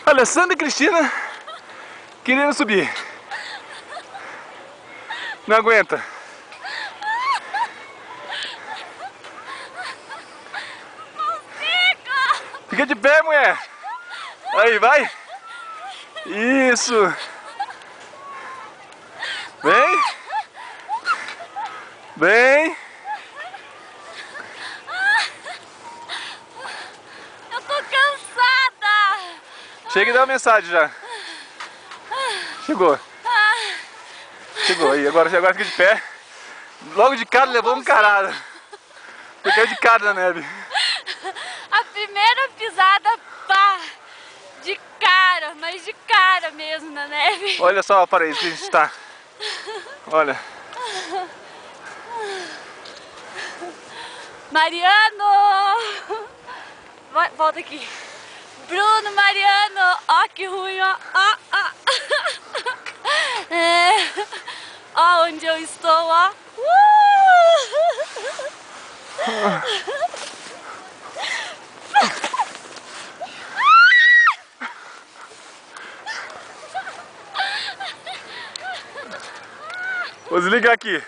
Alessandra e Cristina querendo subir. Não aguenta. Fica de pé, mulher. Aí, vai. Isso. Vem. Vem. Eu tô cansada. Chega e dá uma mensagem já. Chegou. Chegou aí, agora fica de pé. Logo de cara levou um carada. Ficou de cara na neve. A primeira pisada, pá, de cara, mas de cara mesmo na neve. Olha só o paraíso que a gente tá. Olha. Mariano! Volta aqui. Bruno, Mariano, ó que ruim, ó. Ó onde eu estou, ó. Vou desligar aqui.